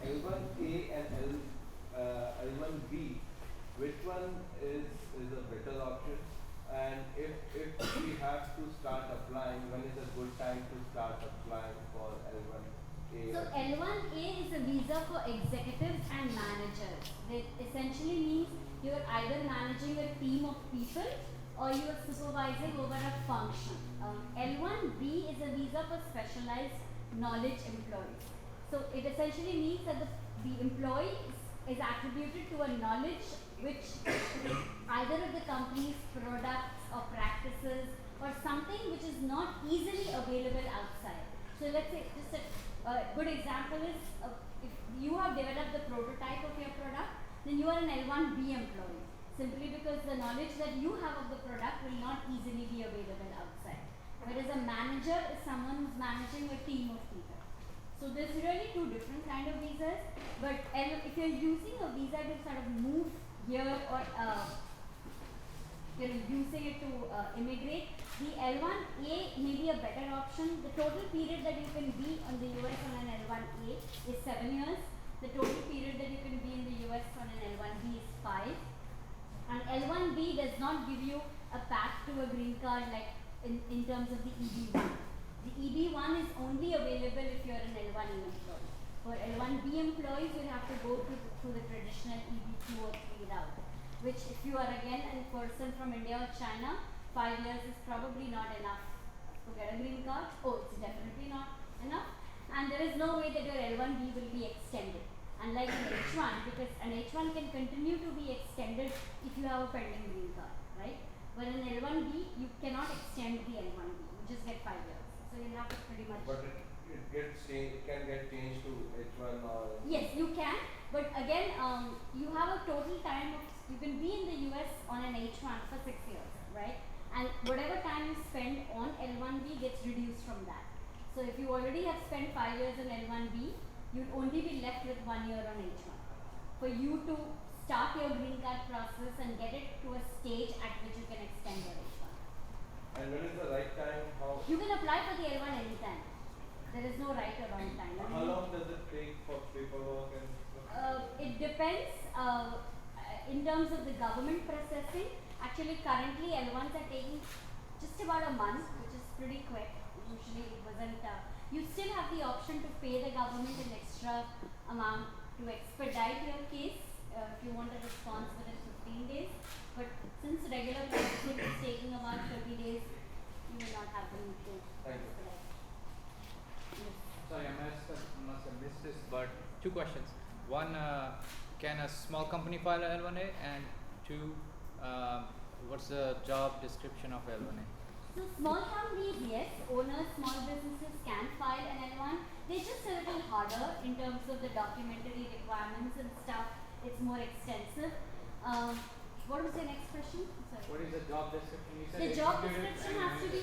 L1A and L1B, which one is a better option? And if we have to start applying, when is a good time to start applying for L1A? So L1A is a visa for executives and managers. It essentially means you are either managing a team of people or you are supervising over a function. L1B is a visa for specialized knowledge employees. So it essentially means that the employee is attributed to a knowledge which either of the company's products or practices or something which is not easily available outside. So let's say just a good example is if you have developed the prototype of your product, then you are an L1B employee simply because the knowledge that you have of the product will not easily be available outside. Whereas a manager is someone who's managing a team of people. So there's really two different kind of visas, but if you're using a visa to sort of move here or you're using it to immigrate, the L1A may be a better option. The total period that you can be on the US on an L1A is 7 years. The total period that you can be in the US on an L1B is 5. And L1B does not give you a path to a green card like in terms of the EB1. The EB1 is only available if you're an L1A employee. For L1B employees, you'll have to go through the traditional EB2 or 3 route, which if you are again a person from India or China, 5 years is probably not enough to get a green card. Oh, it's definitely not enough. And there is no way that your L1B will be extended. Unlike an H1, because an H1 can continue to be extended if you have a pending green card, right? But in L1B, you cannot extend the L1B. You just get 5 years. So you'll have to pretty much. But it can get changed to H1 or. Yes, you can. But again, you have a total time of, you can be in the US on an H1 for 6 years, right? And whatever time you spend on L1B gets reduced from that. So if you already have spent 5 years on L1B, you'd only be left with 1 year on H1. For you to start your green card process and get it to a stage at which you can extend your H1. And when is the right time? You can apply for the L1 anytime. There is no right or wrong time. How long does it take for paperwork and stuff? It depends in terms of the government processing. Actually, currently L1s are taking just about a month, which is pretty quick. Usually it wasn't. You still have the option to pay the government an extra amount to expedite your case if you want a response within 15 days. But since regular processing is taking about 30 days, you will not have the need to expedite. Yes. Sorry, I must have missed this, but two questions. One, can a small company file a L1A? And two, what's the job description of L1A? So small companies, yes, owners, small businesses can file an L1. They're just a little harder in terms of the documentary requirements and stuff. It's more extensive. What was your next question? Sorry. What is the job description? You said The job description has to be,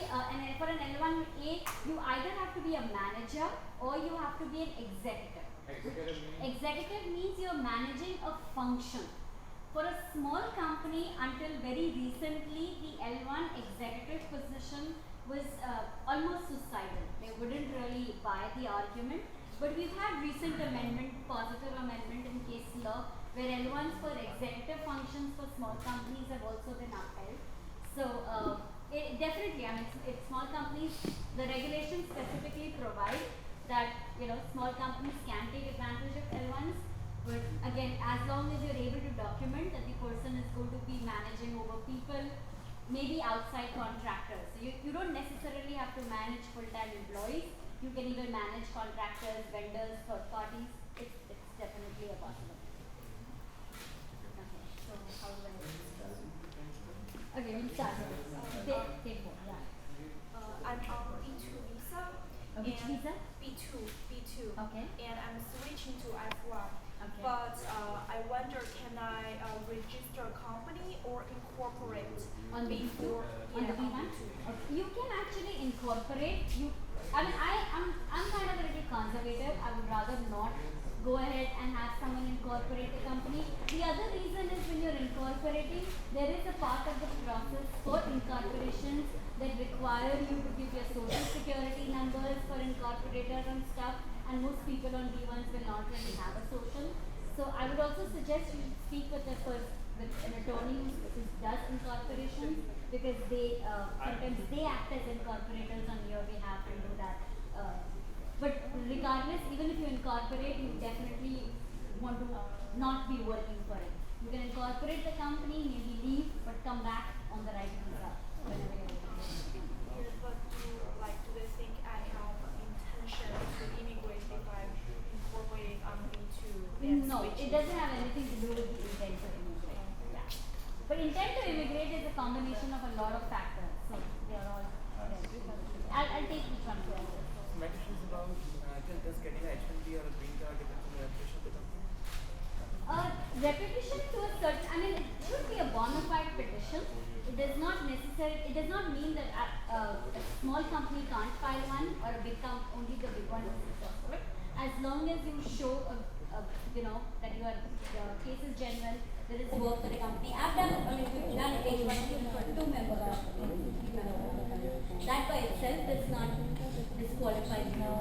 for an L1A, you either have to be a manager or you have to be an executive. Executive means? Executive means you're managing a function. For a small company, until very recently, the L1 executive position was almost suicidal. They wouldn't really buy the argument. But we've had recent amendment, positive amendment in case law, where L1s for executive functions for small companies have also been upheld. So definitely, I mean, it's small companies, the regulations specifically provide that small companies can take advantage of L1s. But again, as long as you're able to document that the person is going to be managing over people, maybe outside contractors. So you don't necessarily have to manage full-time employees. You can even manage contractors, vendors, third parties. It's definitely a possibility. Okay, so how do I Okay, we'll start. Take one, yeah. I'm on B2 visa. Which visa? B2. Okay. And I'm switching to F1. Okay. But I wonder, can I register a company or incorporate on before? On the B1? You can actually incorporate. I'm kind of a little conservative. I would rather not go ahead and have someone incorporate the company. The other reason is when you're incorporating, there is a part of the process for incorporations that require you to give your social security numbers for incorporators and stuff. and most people on B1s will not really have a social. So I would also suggest you speak with with an attorney who does incorporations, because they sometimes they act as incorporators on your behalf and do that. But regardless, even if you incorporate, you definitely want to not be working for it. You can incorporate the company, maybe leave, but come back on the right visa whenever you're ready. But do they think I have intention to immigrate if I'm incorporating on B2 and No, it switching? doesn't have anything to do with the intent to immigrate. Yeah. But intent to immigrate is a combination of a lot of factors. So they are all I'll take each one first. My question is about just getting a H1B or a green card depends on the reputation of the company. Repetition to a certain, I mean, it should be a bona fide petition. It does not mean that a small company can't file one, or a big only the big one is responsible. As long as you show that your case is genuine, there is work for the company. I've done H1 for 2 members. That by itself does not disqualify you.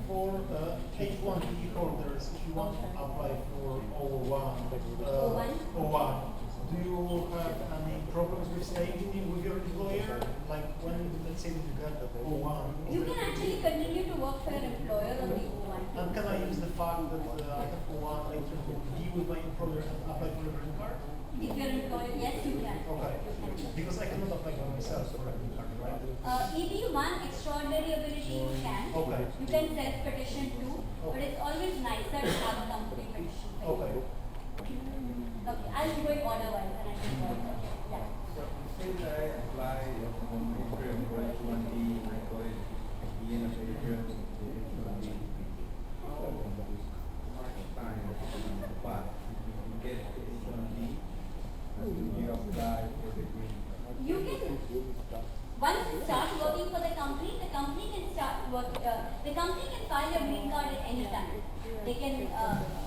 For H1B holders, if you want to apply for O1, do you have any problems with staying with your employer? Like when, let's say, you get O1. You can actually continue to work for your employer on the O1. And can I use the fact that I have O1 later to be with my employer and apply for a green card? If your employer, yes, you can. Okay. Because I cannot apply for myself for a green card, right? EB1, extraordinary ability, you can. Okay. You can self-petition too, but it's always nicer to have a company petition. Okay. Okay, I'll do it order-wise and I can go. Yeah. So since I apply for H1B, my college, being a citizen, H1B, how much time pass to get H1B and you apply for the green card? You can, once you start working for the company can start the company can file your green card at any time. They can,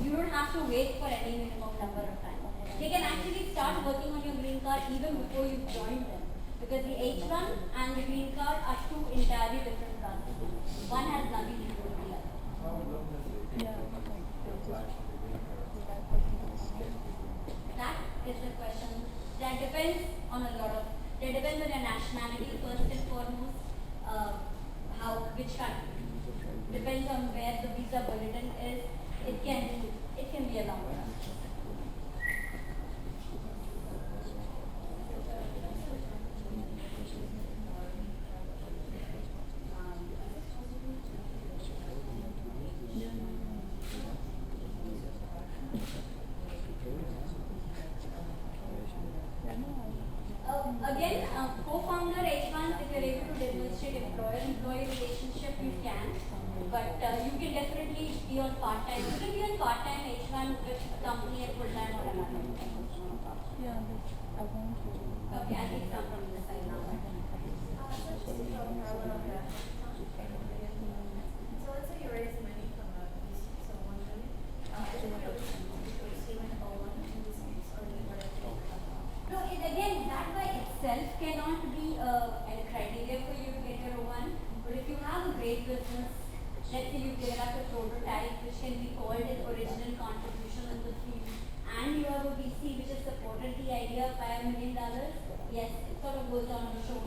you don't have to wait for any minimum number of time. They can actually start working on your green card even before you join them. Because the H1 and the green card are two entirely different processes. One has nothing to do with the other. How long does it take to apply for the green card? That is the question. That depends on a lot of, that depends on your nationality first and foremost, which country. Depends on where the visa bulletin is. It can be a long process. Again, co-founder H1, if you're able to demonstrate employer-employee relationship, you can. But you can definitely be on part-time. You can be on part-time H1 with a company at full-time or another. Yeah, I want to. Okay, I'll take some from this side now. So let's say you raise money from a VC, so $1 million. Is it realistic to pursue an O1 in this case, or do you want to? No, again, that by itself cannot be a criteria for you to get your O1. But if you have a great business, let's say you develop a prototype which can be called an original contribution in the field, and you have a VC which has supported the idea by $1 million, yes, it sort of goes on to show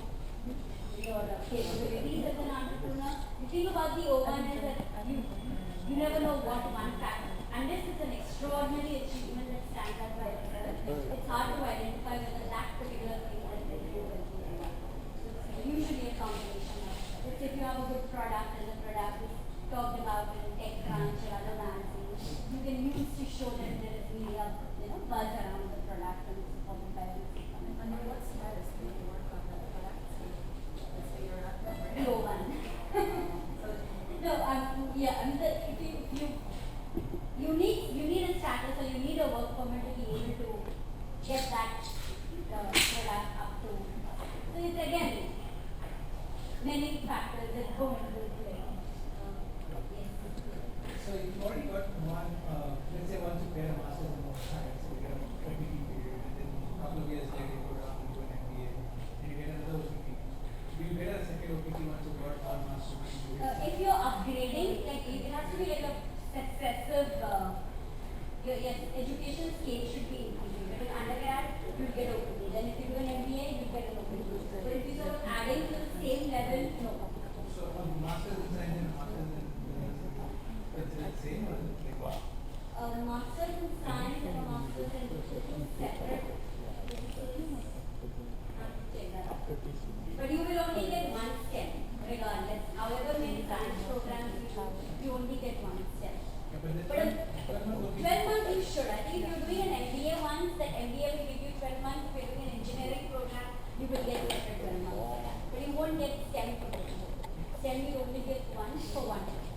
your capabilities as an entrepreneur. The thing about the O1 is that you never know what one factor, and this is an extraordinary achievement that stands out by itself. It's hard to identify whether that particular thing has been able to do. It's usually a combination of, let's say if you have a good product and the product is talked about in TechCrunch or other magazines, you can use to show that there is really a buzz around the product and it's supported by a VC coming. Under what status do you work on that product? Let's say you're not covered. The O1. No, if you need a status or you need a work permit to be able to get that product up to. So it's again many factors that go into play. Yes. So you've already got one, let's say once you get a master's in most science, so you get a OPT period, and then a couple of years later you go down to an MBA, and you get another OPT. Do you get a second OPT once you got one master's degree? If you're upgrading, like It has to be like a successive, your education scale should be increasing. If it's undergrad, you'll get OPT. Then if you do an MBA, you'll get an OPT. But if you sort of adding to the same level, no. So master's in science and master's in it's the same or is it like what? Master's in science and a master's in two separate courses. Check that out. But you will only get one STEM, regardless. However many science programs you do, you only get one STEM. But a 12 months you should. I think if you're doing an MBA once, that MBA will give you 12 months. If you're doing an engineering program, you will get separate 12 months for that. But you won't get STEM for both. STEM you only get once for one time.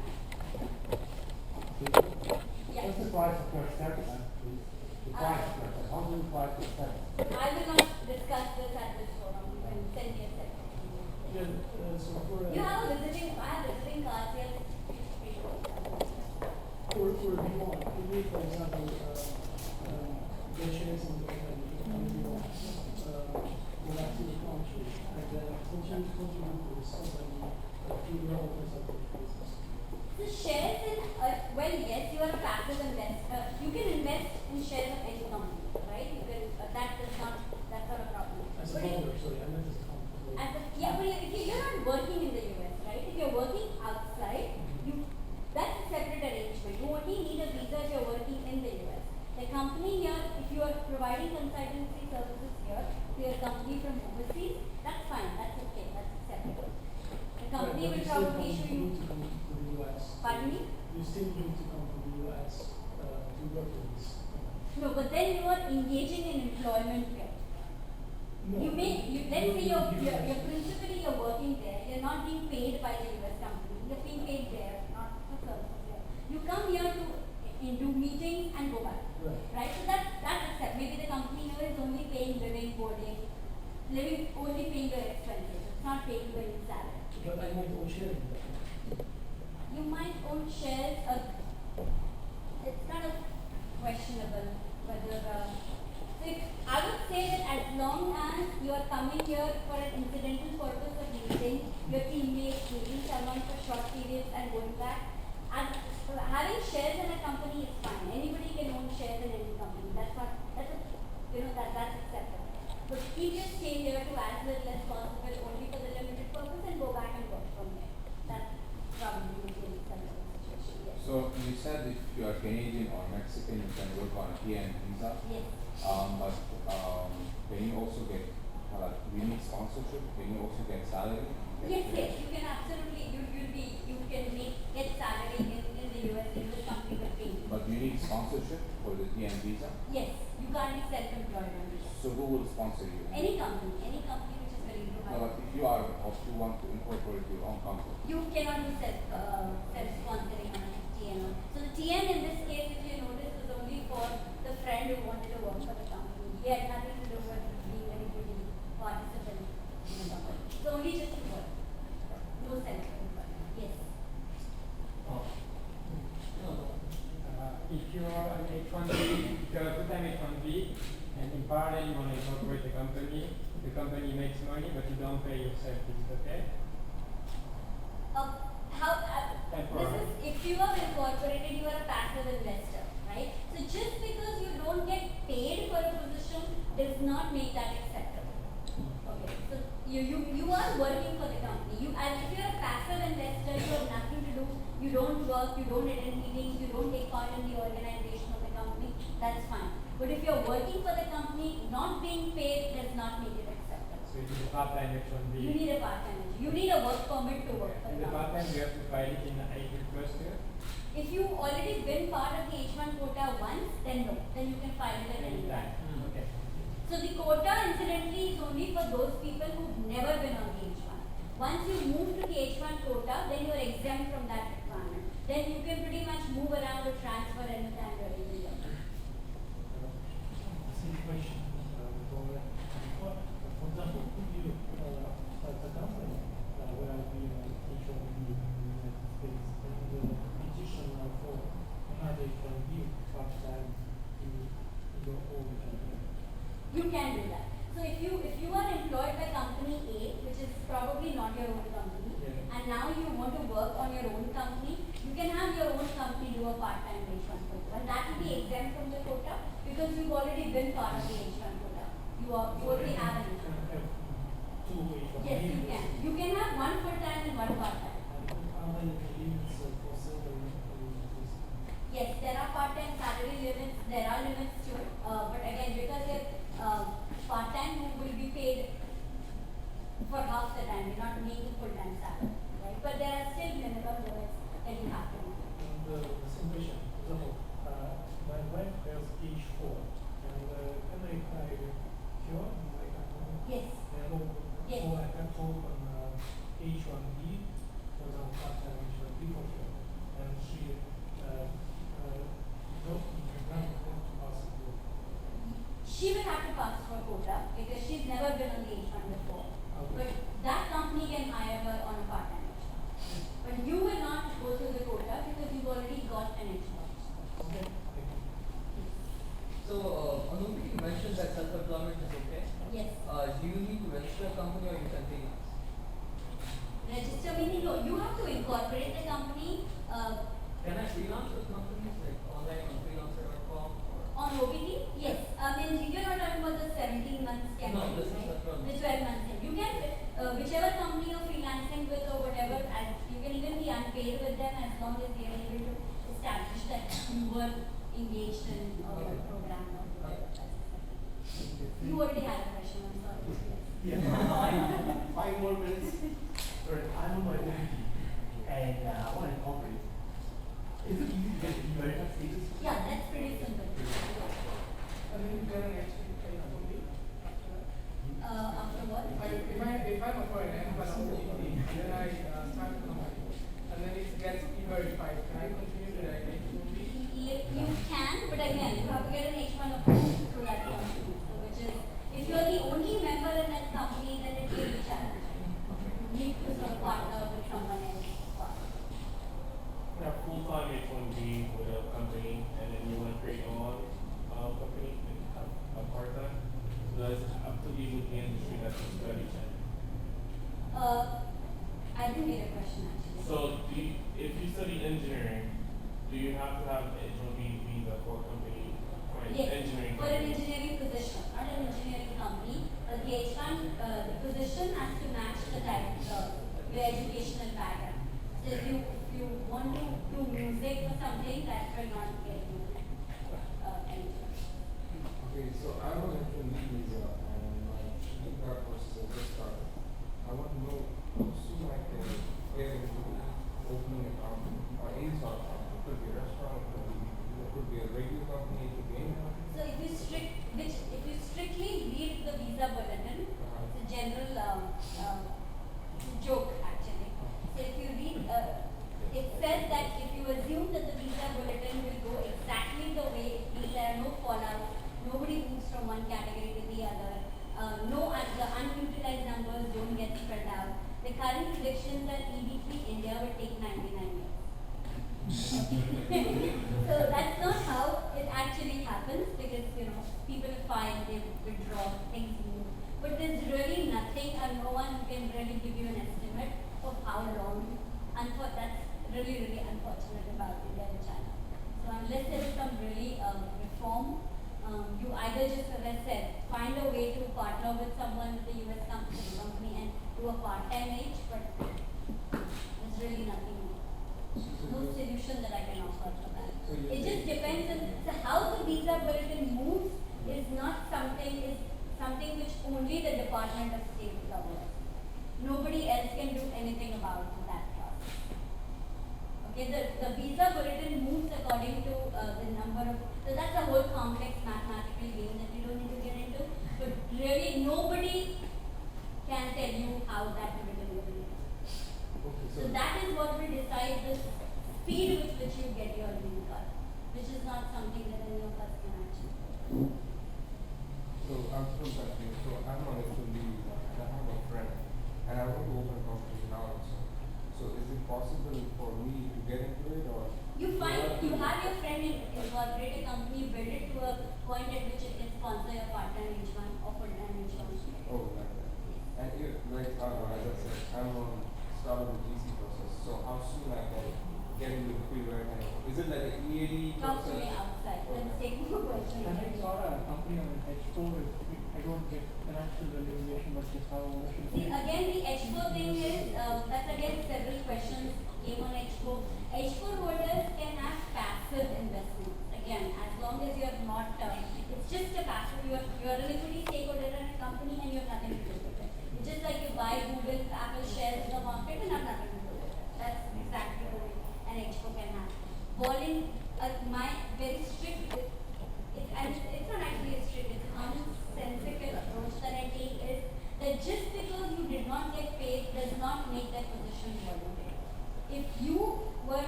Yes. What's the price of your step, man? The price of your step. How do you price your step? I will not discuss this at this forum. You can send me a separate email. Yeah, so for, You have a visiting, I have visiting cards here. for people, if we, for example, get shares in the company, go back to the country, and then contribute to this company, to your own consulting business. The shares in, well, yes, you are a passive investor. You can invest in shares of any company, right? You can, that's not a problem. As a But if- founder, sorry, I meant as a company. yeah, but if you're not working in the US, right? If you're working outside, that's a separate arrangement. You only need a visa if you're working in the US. The company here, if you are providing consultancy services here to your company from overseas, that's fine, that's okay, that's acceptable. The company will probably issue you. To come to the US. Pardon me? You still need to come to the US to work with this. No, but then you are engaging in employment here. No. Let's say you're principally you're working there, you're not being paid by the US company, you're being paid there, not for services here. You come here to do meetings and go back. Right? So that's accept. Maybe the company here is only paying living, boarding, only paying your expenses. It's not paying you any salary. But I might own shares in that. You might own shares it's kind of questionable whether so I would say that as long as you are coming here for an incidental purpose of meeting your teammates, meeting someone for short periods and going back, and having shares in a company is fine. Anybody can own shares in any company. That's acceptable. But keep your stay here to as little as possible only for the limited purpose and go back and work from there. That probably would be an acceptable situation, yes. So you said if you are Canadian or Mexican, you can work on a TN visa. Yes. But can you also get you need sponsorship? Can you also get salary? Yes, you can absolutely. You can get salary in the US. In this company will pay you. But you need sponsorship for the TN visa. Yes, you can't be self-employed on this. So who will sponsor you? Any company which is willing to No, hire. but if you are or if you want to incorporate your own company. You cannot do self-sponsoring on a TN. So the TN in this case, if you notice, was only for the friend who wanted to work for the company. He had nothing to do with being anybody participant in the company. So only just to work. No self-employment. Yes. If you are an H1B, if you are a full-time H1B, and in parallel you want to incorporate the company makes money, but you don't pay yourself, is it okay? This is, if you are incorporated, you are a passive investor, right? So just because you don't get paid for a position does not make that acceptable. Okay, so you are working for the company. As if you are a passive investor, you have nothing to do. You don't work, you don't attend meetings, you don't take part in the organization of the company. That's fine. But if you are working for the company, not being paid does not make it acceptable. So it is a part-time H1B. You need a part-time. You need a work permit to work for In the the company. part-time, you have to file it in April 1st year. If you already been part of the H1 quota once, then no. Then you can file it at any time. Okay. So the quota incidentally is only for those people who've never been on the H1. Once you move to the H1 quota, then you are exempt from that requirement. Then you can pretty much move around or transfer anytime you're in the year. Same question. For example, could you, as a company, where I've been H1B in the United States, and petition for another H1B part-time in your own company? You can do that. So if you are employed by company A, which is probably not your own company, and now you want to work on your own company, you can have part-time H1 quota. And that will be exempt from the quota because you've already been part of the H1 quota. You already have an H1 quota. Two H1B. Yes, you can. You can have one full-time and one part-time. How many limits for salary? Yes, there are part-time salary limits, there are limits to it. But again, because you're part-time, you will be paid for half the time. You're not making full-time salary, right? But there are still minimum limits that you have to meet. The same question. For example, my wife has H4, and can I apply here? Yes. Yes. So I can hold on H1B, for example, part-time H1B for her, and she not to pass it through. She will have to pass for quota because she's never been on the H1 before. Okay. But that company can hire her on a part-time H1. But you will not go through the quota because you've already got an H1. Okay. Thank you. So, Anup, you mentioned that self-employment is okay. Yes. Do you need to register a company or you can freelance? Register meaning no, you have to incorporate the company Can I freelance with companies like online on freelancer.com or? on OPT. Yes. I mean, you're not talking about the 17 months campaign, No, this is right? the 12 The 12 months. You can, whichever company you're freelancing with or whatever, you can even be unpaid with them as long as they are able to establish that you were engaged in a program or whatever. You already had a question, I'm sorry. Yeah. 5 more minutes. Alright, I'm on my OPT and I want to incorporate. Is it easy to get verified status? Yeah, that's pretty simple. And then you can actually pay for me after that. After what? If I'm appointed and I'm on OPT, then I start the company and then it gets e-verified. Can I continue to that H1B? You can, but again, you have to get an H1 approved through that company. So which is, if you're the only member in that company, then it will be challenging. You need to sort of partner with someone else. Have full-time H1B with a company, and then you want to create your own company and have a part-time. So that's up to you with the industry that you study. I didn't get a question actually. So if you study engineering, do you have to have H1B visa for a company for an Yes, engineering for an company? engineering position, not an engineering company. The H1, the position has to match the type, your educational background. So if you want to do music or something, that will not get you anything. Okay, so I'm on H1B visa and my green card process has just started. I want to know how soon I can get into opening an account or any sort of company. It could be a restaurant, it could be a regular company, it could be any company. So if you strictly read the visa bulletin, it's a general joke actually. So if you read, it says that if you assume that the visa bulletin will go exactly the way it is, there are no fallouts, nobody moves from one category to the other, the unutilized numbers don't get spread out. The current predictions are ED3 India will take 99 years. So that's not how it actually happens because people file, they withdraw, things move. But there's really nothing and no one can really give you an estimate of how long. That's really unfortunate about India and China. So unless there is some really reform, you either just, as I said, find a way to partner with someone with a US company and do a part-time age, but there's really nothing more. No solution that I can offer for that. It just depends on how the visa bulletin moves is not something which only the Department of State covers. Nobody else can do anything about that process. Okay, the visa bulletin moves according to the number of, so that's a whole complex mathematical game that we don't need to get into. But really nobody can tell you how that bulletin will be. Okay, So that is what will decide the speed with which you get your green card, which is not something that any of us can actually do. So I'm still confused. So I'm on H1B visa and I have a friend and I want to open a company now also. So is it possible for me to get into it or? You have your friend incorporate a company, build it to a point at which it can sponsor your part-time H1 or full-time H1. Oh, like that. And if, like, as I said, I'm on start of the GC process. So how soon I can get into the field right now? Is it like an EAD talk to me process. outside. Let's take more questions. And I saw a company on an H4, I don't get financial remuneration, but just how ownership. See, again, the H4 thing is, that's again several questions came on H4. H4 holders can have passive investments. Again, as long as you're not, it's just a passive, you're a liquidity stakeholder in a company and you have nothing to do with it. It's just like you buy Google, Apple shares in the market and have nothing to do with it. That's exactly the way an H4 can have. My very strict, and it's not actually a strict, it's an unsensical approach that I take is that just because you did not get paid does not make that position voluntary. If you were,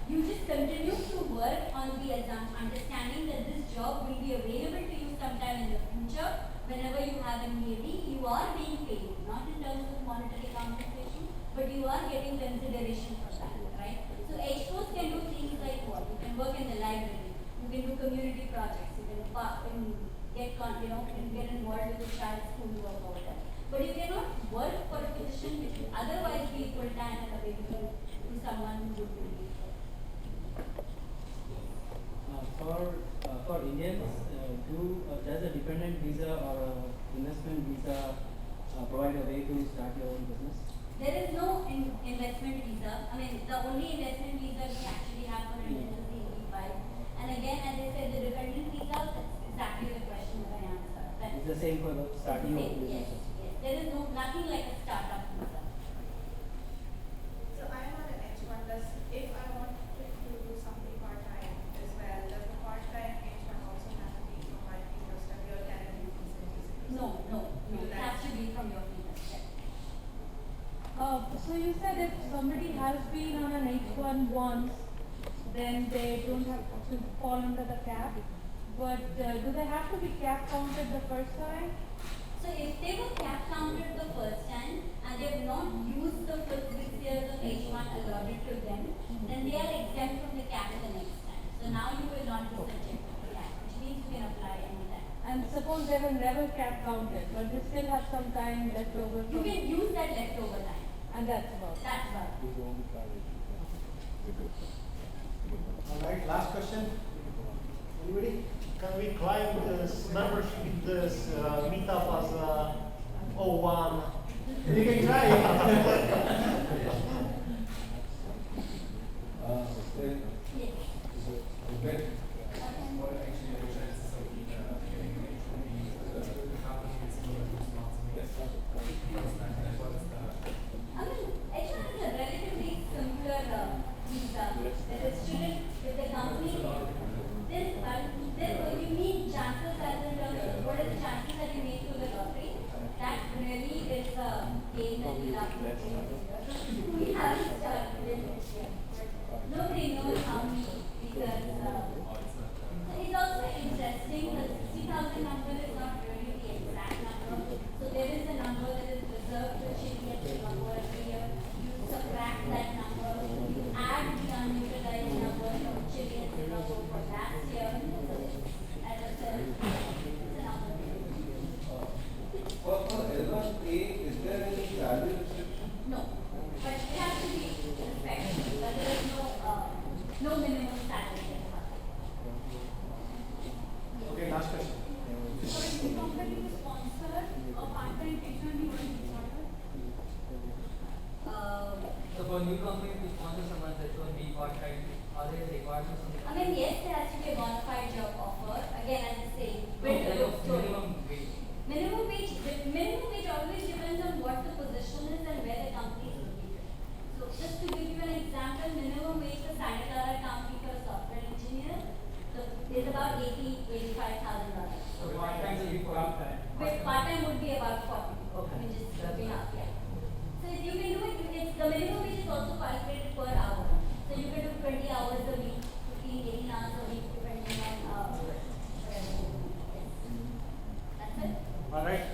you just continue to work on the understanding that this job will be available to you sometime in the future, whenever you have a need, you are being paid, not in terms of monetary compensation, but you are getting consideration for that, right? So H4s can do things like what? You can work in the library, you can do community projects, you can get involved with the child's school work or whatever. But you cannot work for a position which would otherwise be full-time and available to someone who would be paid For Indians, does a dependent visa or a investment visa provide a way to start your own business? There is no investment visa. I mean, the only investment visa we actually have for Indians is the EB-5. And again, as I said, the dependent visa, that's exactly the question that I answered. It's the same for the starting of business. Yes. There is nothing like a startup visa. So I am on an H1. If I want to do something part-time as well, does the part-time H1 also have to be from my previous study or can it be from CNBC? No. It has to be from your previous study. So you said if somebody has been on an H1 once, then they don't have to fall under the cap. But do they have to be cap counted the first time? So if they were cap counted the first time and they have not used the full 6 years of H1 allotted to them, then they are exempt from the cap the next time. So now you will not be subject to the cap, which means you can apply anytime. And suppose they were never cap counted, but they still have some time left over. You can use that leftover time. And that's about it. That's about it. Alright, last question. Anybody? Can we claim this membership, this meetup as a O1? You can try I mean, H1 is a relatively simpler visa. There is student with the company. You mean chances as in terms of what are the chances that you make through the lottery? That really is a game that we have to play. We haven't started it yet. Nobody knows how many visas. It's also interesting. The 60,000 number is not really the exact number. So there is a number that is reserved for Chile and Singapore every year. You subtract that number, you add the unutilized number from Chile and Singapore for last year. As I said, it's a number. For L1A, is there any salary restriction? No, but it has to be respected. But there is no minimum salary. Okay, last question. So if the company is sponsored or part-time H1, you want to be sponsored? So for new companies to sponsor someone that will be part-time, are there requirements on the I mean, yes, there has to be a bona fide job offer. Again, as I say, build a good story. minimum wage? Minimum wage always depends on what the position is and where the company is located. So just to give you an example, minimum wage for Santa Clara County for a software engineer is about $85,000. So part-time will be part-time. But part-time would be about 40. Okay. I mean, just to be half, yeah. So if you can do it, the minimum wage is also calculated